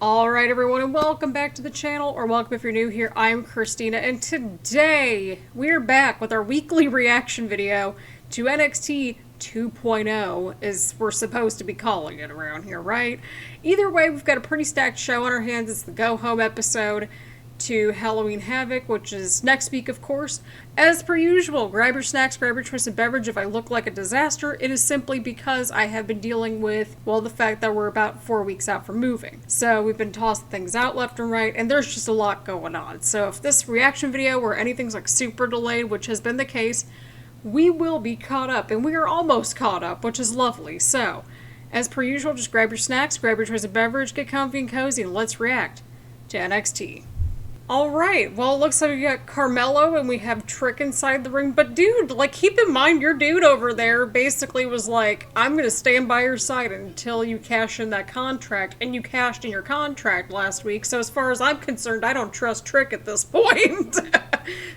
Alright everyone, and welcome back to the channel, or welcome if you're new here. I'm Christina, and today we're back with our weekly reaction video to NXT 2.0, as we're supposed to be calling it around here, right? Either way, we've got a pretty stacked show on our hands. It's the Go Home episode to Halloween Havoc, which is next week, of course. As per usual, grab your snacks, grab your twisted beverage. If I look like a disaster, it is simply because I have been dealing with, well, the fact that we're about 4 weeks out from moving. So we've been tossing things out left and right, and there's just a lot going on. So if this reaction video or anything's like super delayed, which has been the case, we will be caught up, and we are almost caught up, which is lovely. So, as per usual, just grab your snacks, grab your twisted beverage, get comfy and cozy, and let's react to NXT. Alright, well, it looks like we got Carmello and we have Trick inside the ring, but dude, like, keep in mind your dude over there basically was like, I'm gonna stand by your side until you cash in that contract, and you cashed in your contract last week, so as far as I'm concerned, I don't trust Trick at this point.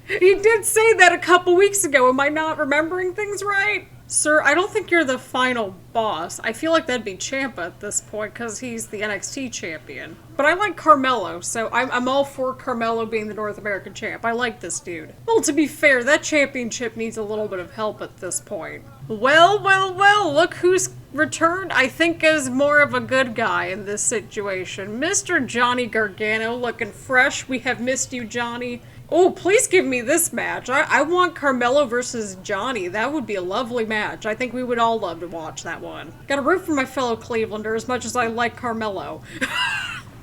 He did say that a couple weeks ago, am I not remembering things right? Sir, I don't think you're the final boss. I feel like that'd be Ciampa at this point, because he's the NXT champion. But I like Carmello, so I'm all for Carmello being the North American champ. I like this dude. Well, to be fair, that championship needs a little bit of help at this point. Well, look who's returned, I think, as more of a good guy in this situation. Mr. Johnny Gargano, looking fresh. We have missed you, Johnny. Oh, please give me this match. I want Carmello versus Johnny. That would be a lovely match. I think we would all love to watch that one. Gotta root for my fellow Clevelander as much as I like Carmello.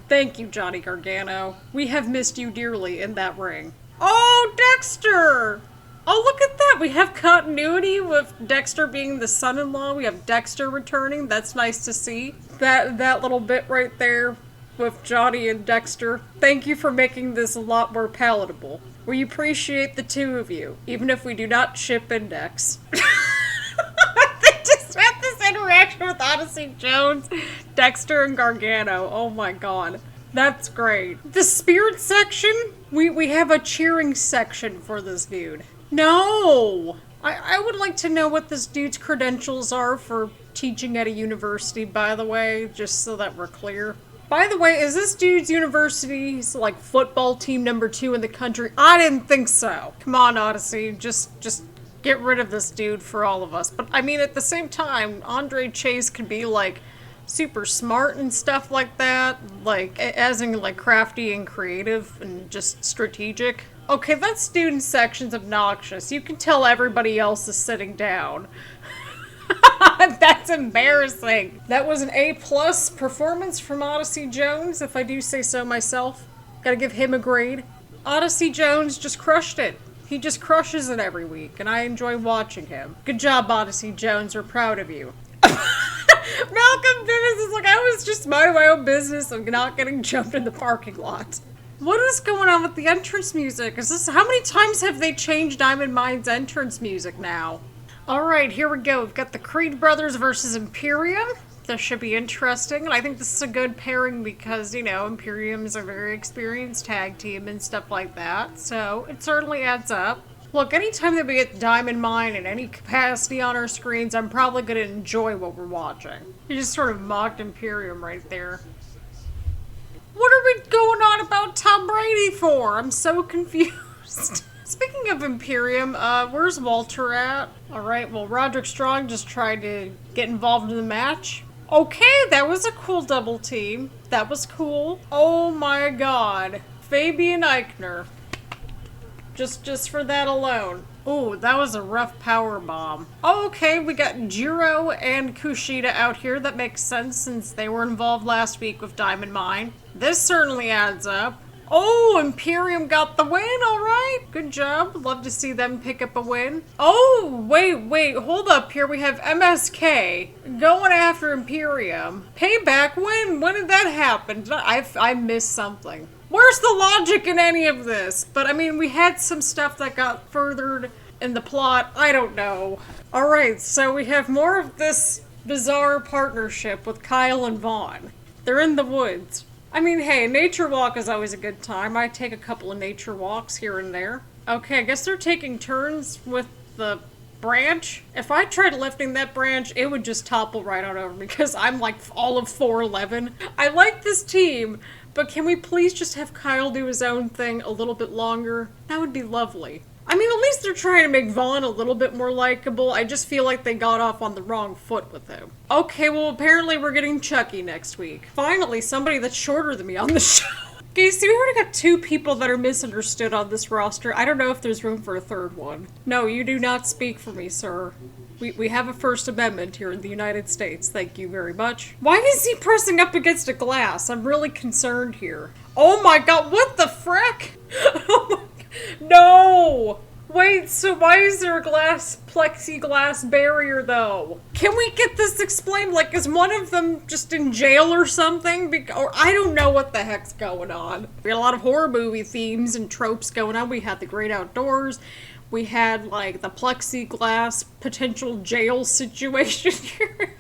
Thank you, Johnny Gargano. We have missed you dearly in that ring. Oh, Dexter! Oh, look at that! We have continuity with Dexter being the son-in-law. We have Dexter returning. That's nice to see. That little bit right there with Johnny and Dexter. Thank you for making this a lot more palatable. We appreciate the two of you, even if we do not ship index. They just had this interaction with Odyssey Jones, Dexter, and Gargano. Oh my god. That's great. The spirit section? We have a cheering section for this dude. No! I would like to know what this dude's credentials are for teaching at a university, by the way, just so that we're clear. By the way, is this dude's university's, like, football team #2 in the country? I didn't think so. Come on, Odyssey. Just get rid of this dude for all of us. But, I mean, at the same time, Andre Chase could be, like, super smart and stuff like that. Like, as in, like, crafty and creative and just strategic. Okay, that student section's obnoxious. You can tell everybody else is sitting down. That's embarrassing. That was an A+ performance from Odyssey Jones, if I do say so myself. Gotta give him a grade. Odyssey Jones just crushed it. He just crushes it every week, and I enjoy watching him. Good job, Odyssey Jones. We're proud of you. Malcolm Bivens is like, I was just minding my own business and not getting jumped in the parking lot. What is going on with the entrance music? How many times have they changed Diamond Mine's entrance music now? Alright, here we go. We've got the Creed Brothers versus Imperium. This should be interesting, and I think this is a good pairing because, you know, Imperium's a very experienced tag team and stuff like that, so it certainly adds up. Look, anytime that we get Diamond Mine in any capacity on our screens, I'm probably going to enjoy what we're watching. You just sort of mocked Imperium right there. What are we going on about Tom Brady for? I'm so confused. Speaking of Imperium, where's Walter at? Alright, well, Roderick Strong just tried to get involved in the match. Okay, that was a cool double team. That was cool. Oh my god. Fabian Eichner. Just for that alone. Ooh, that was a rough power bomb. Oh, okay, we got Jiro and Kushida out here. That makes sense since they were involved last week with Diamond Mine. This certainly adds up. Oh, Imperium got the win, alright. Good job. Love to see them pick up a win. Oh, wait, hold up here. We have MSK going after Imperium. Payback, when did that happen? I missed something. Where's the logic in any of this? But, I mean, we had some stuff that got furthered in the plot. I don't know. Alright, so we have more of this bizarre partnership with Kyle and Vaughn. They're in the woods. I mean, hey, nature walk is always a good time. I take a couple of nature walks here and there. Okay, I guess they're taking turns with the branch. If I tried lifting that branch, it would just topple right on over me because I'm like all of 4'11". I like this team, but can we please just have Kyle do his own thing a little bit longer? That would be lovely. I mean, at least they're trying to make Vaughn a little bit more likable. I just feel like they got off on the wrong foot with him. Okay, well, apparently we're getting Chucky next week. Finally, somebody that's shorter than me on the show. Gacy, we already got 2 people that are misunderstood on this roster. I don't know if there's room for a 3rd one. No, you do not speak for me, sir. We have a First Amendment here in the United States. Thank you very much. Why is he pressing up against a glass? I'm really concerned here. Oh my god, what the frick? Oh my god. No! Wait, so why is there a plexiglass barrier, though? Can we get this explained? Like, is one of them just in jail or something? Or I don't know what the heck's going on. We had a lot of horror movie themes and tropes going on. We had the Great Outdoors. We had, like, the plexiglass potential jail situation here.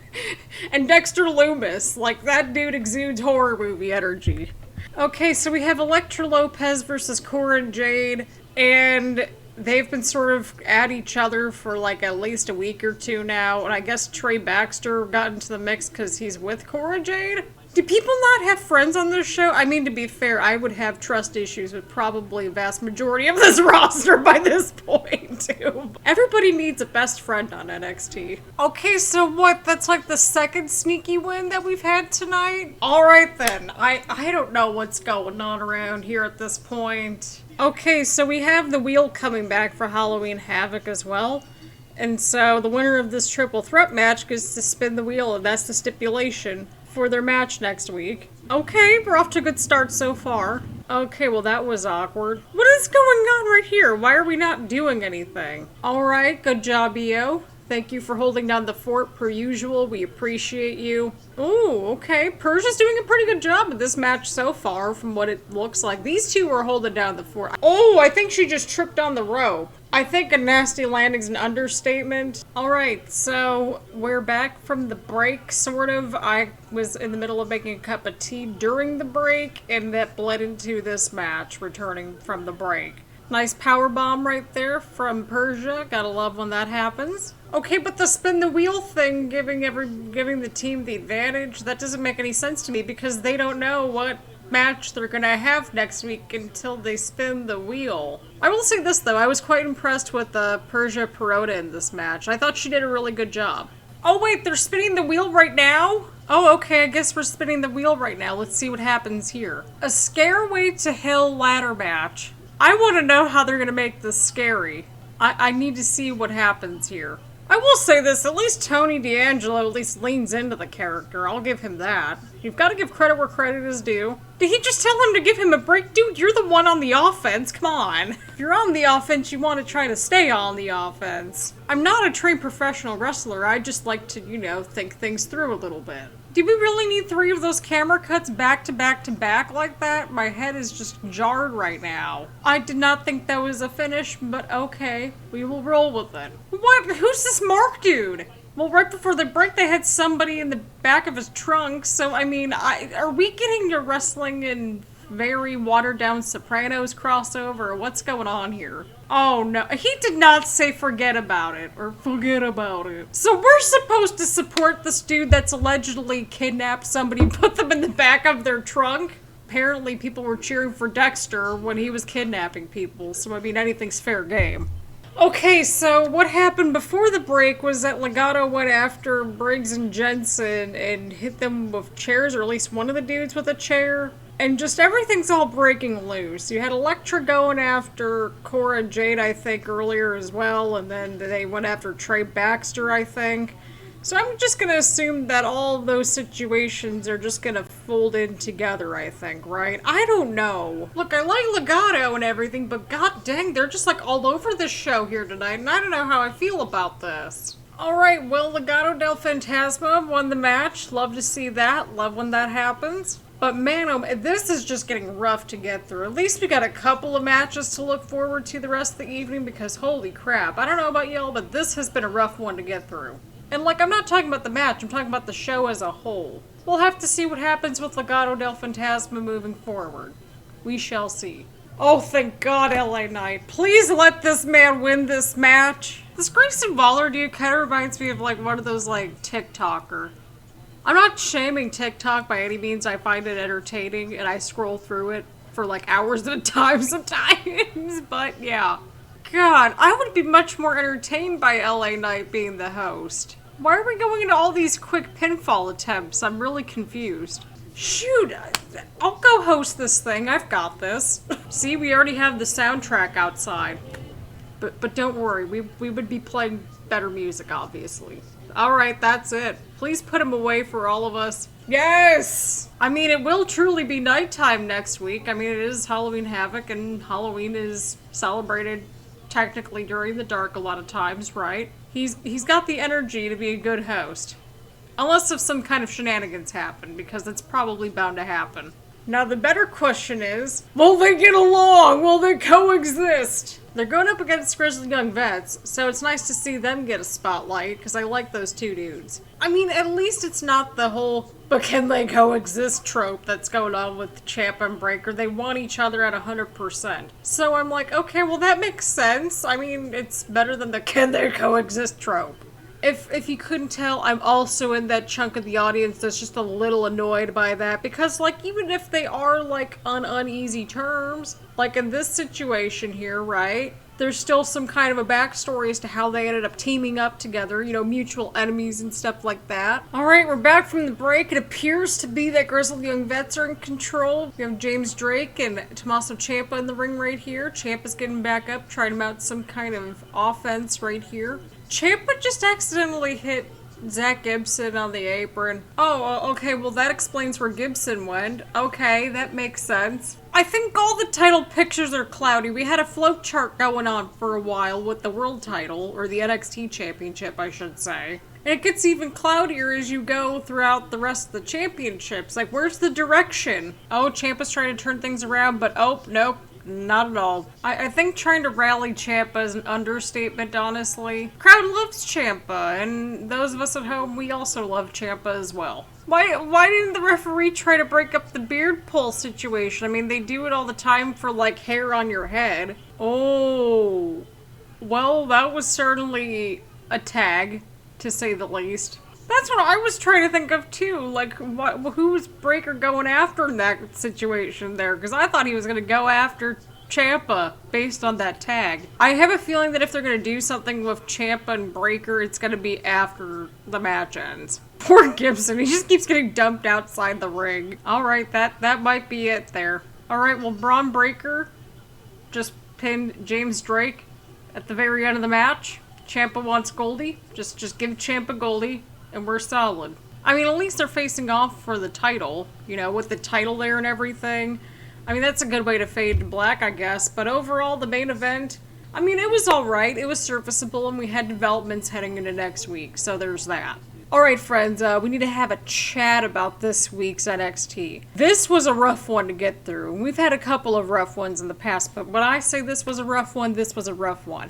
And Dexter Loomis. Like, that dude exudes horror movie energy. Okay, so we have Elektra Lopez versus Cora and Jade. And they've been sort of at each other for like at least a week or 2 now, and I guess Trey Baxter got into the mix because he's with Cora Jade? Do people not have friends on this show? I mean, to be fair, I would have trust issues with probably a vast majority of this roster by this point, too. Everybody needs a best friend on NXT. Okay, so what? That's like the 2nd sneaky win that we've had tonight? Alright then. I don't know what's going on around here at this point. Okay, so we have the wheel coming back for Halloween Havoc as well. And so the winner of this triple threat match gets to spin the wheel, and that's the stipulation for their match next week. Okay, we're off to a good start so far. Okay, well that was awkward. What is going on right here? Why are we not doing anything? Alright, good job, EO. Thank you for holding down the fort per usual. We appreciate you. Ooh, okay. Persia's doing a pretty good job with this match so far from what it looks like. These 2 are holding down the fort. Oh, I think she just tripped on the rope. I think a nasty landing's an understatement. Alright, so we're back from the break, sort of. I was in the middle of making a cup of tea during the break, and that bled into this match, returning from the break. Nice power bomb right there from Persia. Gotta love when that happens. Okay, but the spin the wheel thing, giving the team the advantage, that doesn't make any sense to me because they don't know what match they're gonna have next week until they spin the wheel. I will say this though, I was quite impressed with Persia Pirotta in this match. I thought she did a really good job. Oh wait, they're spinning the wheel right now? Oh, okay, I guess we're spinning the wheel right now. Let's see what happens here. A Scareway to Hell ladder match. I want to know how they're gonna make this scary. I need to see what happens here. I will say this, at least Tony D'Angelo at least leans into the character. I'll give him that. You've got to give credit where credit is due. Did he just tell him to give him a break? Dude, you're the one on the offense. Come on. If you're on the offense, you want to try to stay on the offense. I'm not a trained professional wrestler. I just like to, you know, think things through a little bit. Do we really need 3 of those camera cuts back to back to back like that? My head is just jarred right now. I did not think that was a finish, but okay. We will roll with it. What? Who's this Mark dude? Well, right before the break, they had somebody in the back of his trunk, so I mean, are we getting to wrestling in very watered-down Sopranos crossover, or what's going on here? Oh no, he did not say forget about it, or forget about it. So we're supposed to support this dude that's allegedly kidnapped somebody and put them in the back of their trunk? Apparently people were cheering for Dexter when he was kidnapping people, so I mean, anything's fair game. Okay, so what happened before the break was that Legado went after Briggs and Jensen and hit them with chairs, or at least one of the dudes with a chair. And just everything's all breaking loose. You had Elektra going after Cora and Jade, I think, earlier as well, and then they went after Trey Baxter, I think. So I'm just gonna assume that all those situations are just gonna fold in together, I think, right? I don't know. Look, I like Legado and everything, but god dang, they're just like all over this show here tonight, and I don't know how I feel about this. Alright, well, Legado del Fantasma won the match. Love to see that. Love when that happens. But man, oh, this is just getting rough to get through. At least we got a couple of matches to look forward to the rest of the evening because holy crap. I don't know about y'all, but this has been a rough one to get through. And like, I'm not talking about the match, I'm talking about the show as a whole. We'll have to see what happens with Legado del Fantasma moving forward. We shall see. Oh, thank God, LA Knight. Please let this man win this match. This Grayson Waller dude kind of reminds me of like one of those like TikToker. I'm not shaming TikTok by any means. I find it entertaining and I scroll through it for like hours at a time sometimes. But yeah. God, I would be much more entertained by LA Knight being the host. Why are we going into all these quick pinfall attempts? I'm really confused. Shoot, I'll go host this thing. I've got this. See, we already have the soundtrack outside. But don't worry, we would be playing better music, obviously. Alright, that's it. Please put him away for all of us. Yes! I mean, it will truly be nighttime next week. I mean, it is Halloween Havoc, and Halloween is celebrated technically during the dark a lot of times, right? He's got the energy to be a good host. Unless if some kind of shenanigans happen, because it's probably bound to happen. Now the better question is, will they get along? Will they coexist? They're going up against Grizzled Young Vets, so it's nice to see them get a spotlight, because I like those two dudes. I mean, at least it's not the whole, but can they coexist trope that's going on with Ciampa and Breaker. They want each other at 100%. So I'm like, okay, well that makes sense. I mean, it's better than the can they coexist trope. If you couldn't tell, I'm also in that chunk of the audience that's just a little annoyed by that, because, like, even if they are, like, on uneasy terms, like in this situation here, right, there's still some kind of a backstory as to how they ended up teaming up together, you know, mutual enemies and stuff like that. Alright, we're back from the break. It appears to be that Grizzled Young Vets are in control. We have James Drake and Tommaso Ciampa in the ring right here. Ciampa's getting back up, trying to mount some kind of offense right here. Ciampa just accidentally hit Zach Gibson on the apron. Oh, okay, well that explains where Gibson went. Okay, that makes sense. I think all the title pictures are cloudy. We had a float chart going on for a while with the world title, or the NXT championship, I should say. And it gets even cloudier as you go throughout the rest of the championships. Like, where's the direction? Oh, Ciampa's trying to turn things around, but oh, nope. Not at all. I think trying to rally Ciampa is an understatement, honestly. Crowd loves Ciampa, and those of us at home, we also love Ciampa as well. Why didn't the referee try to break up the beard pull situation? I mean, they do it all the time for, like, hair on your head. Oh. Well, that was certainly a tag, to say the least. That's what I was trying to think of too, like, who's Breaker going after in that situation there? Because I thought he was going to go after Ciampa based on that tag. I have a feeling that if they're going to do something with Ciampa and Breaker, it's going to be after the match ends. Poor Gibson, he just keeps getting dumped outside the ring. Alright, that might be it there. Alright, well, Bron Breaker just pinned James Drake at the very end of the match. Ciampa wants Goldie. Just give Ciampa Goldie. And we're solid. I mean, at least they're facing off for the title, you know, with the title there and everything. I mean, that's a good way to fade to black, I guess. But overall, the main event, I mean, it was alright. It was serviceable, and we had developments heading into next week, so there's that. Alright, friends, we need to have a chat about this week's NXT. This was a rough one to get through. We've had a couple of rough ones in the past, but when I say this was a rough one, this was a rough one.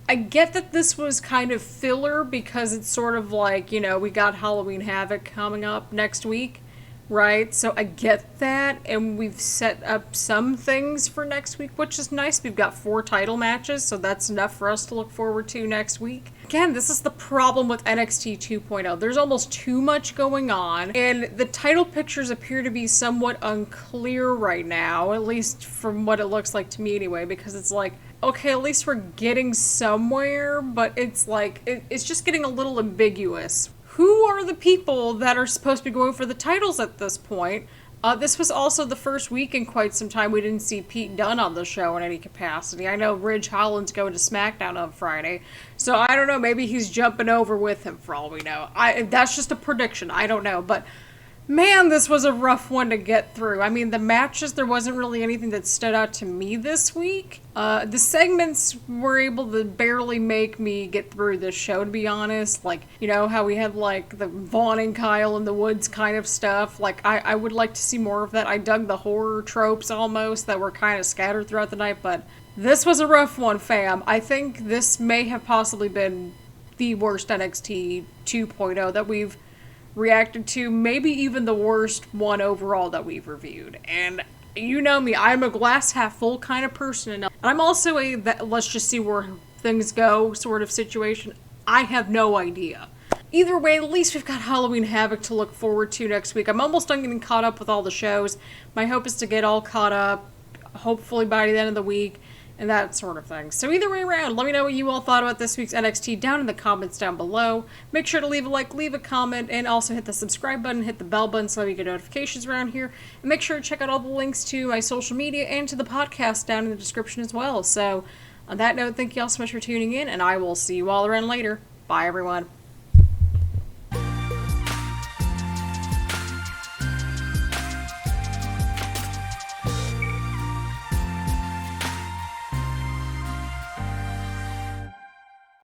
I get that this was kind of filler because it's sort of like, you know, we got Halloween Havoc coming up next week, right? So I get that, and we've set up some things for next week, which is nice. We've got 4 title matches, so that's enough for us to look forward to next week. Again, this is the problem with NXT 2.0. There's almost too much going on, and the title pictures appear to be somewhat unclear right now, at least from what it looks like to me anyway, because it's like, okay, at least we're getting somewhere, but it's like, it's just getting a little ambiguous. Who are the people that are supposed to be going for the titles at this point? This was also the first week in quite some time we didn't see Pete Dunne on the show in any capacity. I know Ridge Holland's going to SmackDown on Friday, so I don't know, maybe he's jumping over with him for all we know. That's just a prediction, I don't know, but man, this was a rough one to get through. I mean, the matches, there wasn't really anything that stood out to me this week. The segments were able to barely make me get through this show, to be honest. Like, you know, how we had, like, the Vaughn and Kyle in the woods kind of stuff. Like, I would like to see more of that. I dug the horror tropes almost that were kind of scattered throughout the night, but this was a rough one, fam. I think this may have possibly been the worst NXT 2.0 that we've reacted to, maybe even the worst one overall that we've reviewed. And You know me, I'm a glass half full kind of person, and I'm also a let's just see where things go sort of situation. I have no idea. Either way, at least we've got Halloween Havoc to look forward to next week. I'm almost done getting caught up with all the shows. My hope is to get all caught up, hopefully by the end of the week, and that sort of thing. So either way around, let me know what you all thought about this week's NXT down in the comments down below. Make sure to leave a like, leave a comment, and also hit the subscribe button, hit the bell button so you get notifications around here. And make sure to check out all the links to my social media and to the podcast down in the description as well. So on that note, thank you all so much for tuning in, and I will see you all around later. Bye, everyone.